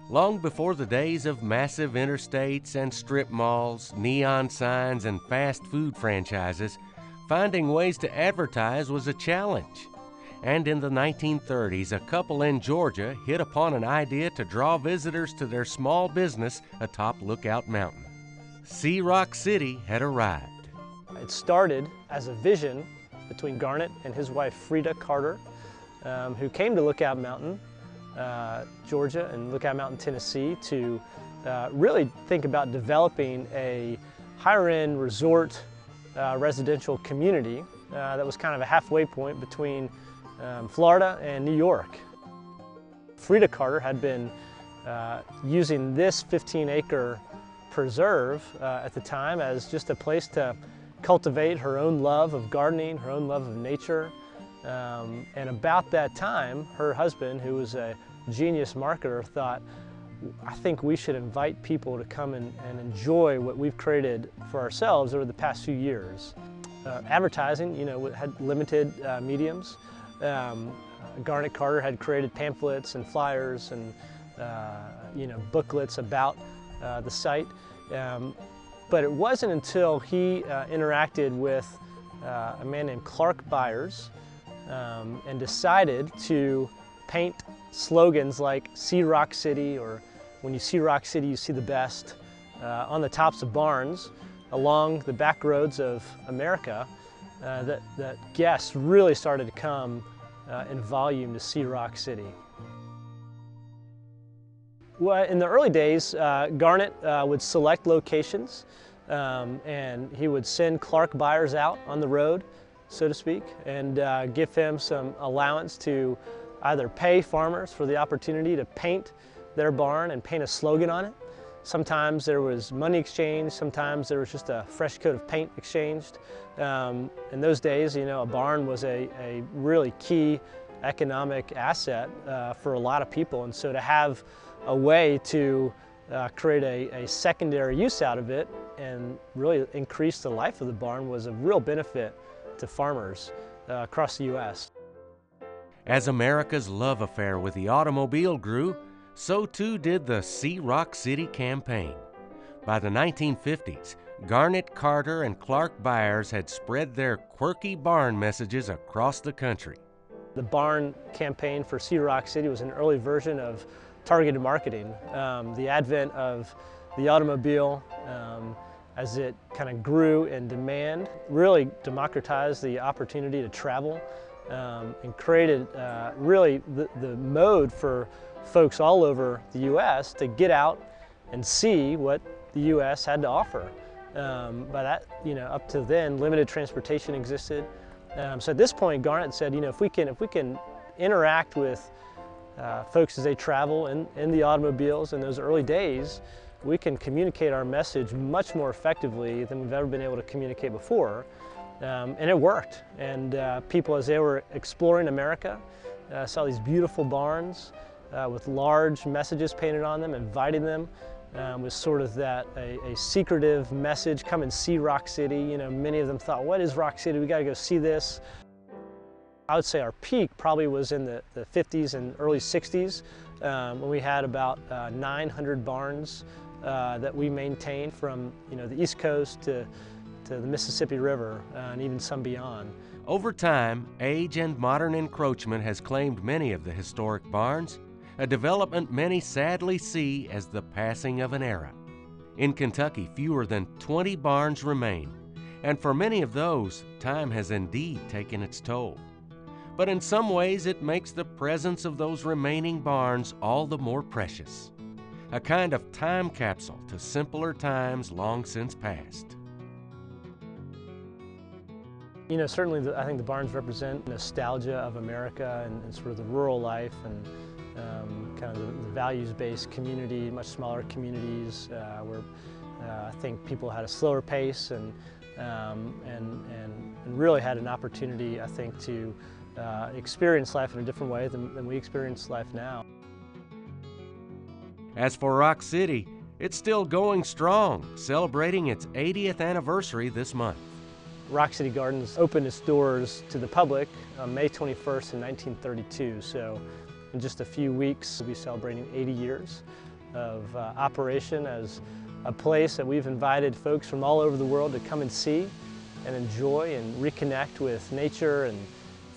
Long before the days of massive interstates and strip malls, neon signs, and fast food franchises, finding ways to advertise was a challenge. And in the 1930s, a couple in Georgia hit upon an idea to draw visitors to their small business atop Lookout Mountain. Sea Rock City had arrived. It started as a vision between Garnet and his wife Frida Carter, who came to Lookout Mountain, Georgia, and Lookout Mountain, Tennessee, to really think about developing a higher-end resort residential community that was kind of a halfway point between Florida and New York. Frida Carter had been using this 15-acre preserve at the time as just a place to cultivate her own love of gardening, her own love of nature. And about that time, her husband, who was a genius marketer, thought, I think we should invite people to come and enjoy what we've created for ourselves over the past few years. Advertising, had limited mediums. Garnet Carter had created pamphlets and flyers and booklets about the site. But it wasn't until he interacted with a man named Clark Byers and decided to paint slogans like "See Rock City" or "When you see Rock City, you see the best" on the tops of barns along the back roads of America, that guests really started to come in volume to see Rock City. Well, in the early days, Garnet would select locations and he would send Clark Byers out on the road, so to speak, and give him some allowance to either pay farmers for the opportunity to paint their barn and paint a slogan on it. Sometimes there was money exchanged, sometimes there was just a fresh coat of paint exchanged. In those days, a barn was a really key economic asset for a lot of people, and so to have a way to create a secondary use out of it and really increase the life of the barn was a real benefit to farmers across the U.S. As America's love affair with the automobile grew, so too did the See Rock City campaign. By the 1950s, Garnet Carter and Clark Byers had spread their quirky barn messages across the country. The barn campaign for See Rock City was an early version of targeted marketing. The advent of the automobile as it kind of grew in demand really democratized the opportunity to travel and created really the mode for folks all over the U.S. to get out and see what the U.S. had to offer. By that, up to then, limited transportation existed. So at this point, Garnet said, if we can interact with folks as they travel in the automobiles in those early days, we can communicate our message much more effectively than we've ever been able to communicate before. And it worked. And people, as they were exploring America, saw these beautiful barns with large messages painted on them, inviting them with sort of a secretive message, come and see Rock City. Many of them thought, what is Rock City? We got to go see this. I would say our peak probably was in the 50s and early 60s when we had about 900 barns that we maintained from the East Coast to the Mississippi River and even some beyond. Over time, age and modern encroachment has claimed many of the historic barns, a development many sadly see as the passing of an era. In Kentucky, fewer than 20 barns remain, and for many of those, time has indeed taken its toll. But in some ways, it makes the presence of those remaining barns all the more precious. A kind of time capsule to simpler times long since past. Certainly I think the barns represent nostalgia of America and sort of the rural life and kind of the values-based community, much smaller communities where I think people had a slower pace and really had an opportunity, I think, to experience life in a different way than we experience life now. As for Rock City, it's still going strong, celebrating its 80th anniversary this month. Rock City Gardens opened its doors to the public on May 21st in 1932, so in just a few weeks we'll be celebrating 80 years. operation as a place that we've invited folks from all over the world to come and see and enjoy and reconnect with nature and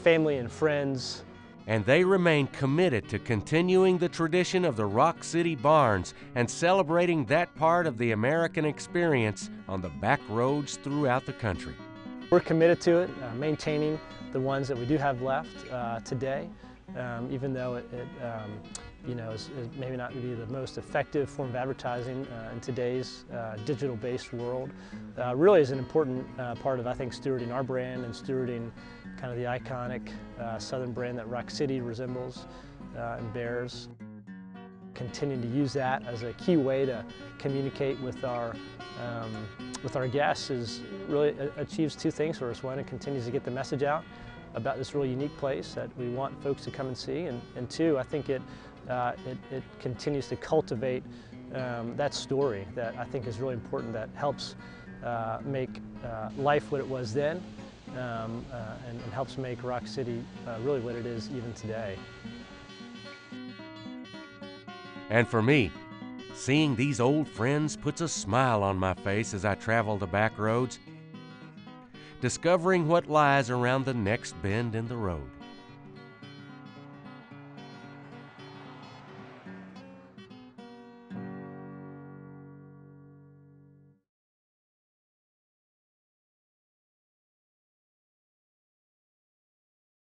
family and friends. And they remain committed to continuing the tradition of the Rock City Barns and celebrating that part of the American experience on the back roads throughout the country. We're committed to it, maintaining the ones that we do have left today, even though it is maybe not be the most effective form of advertising in today's digital-based world. Really is an important part of, I think, stewarding our brand and stewarding kind of the iconic Southern brand that Rock City resembles and bears. Continuing to use that as a key way to communicate with our guests is really achieves two things for us. One, it continues to get the message out about this really unique place that we want folks to come and see, and two, I think it continues to cultivate that story that I think is really important, that helps make life what it was then, and helps make Rock City really what it is even today. And for me, seeing these old friends puts a smile on my face as I travel the back roads, discovering what lies around the next bend in the road.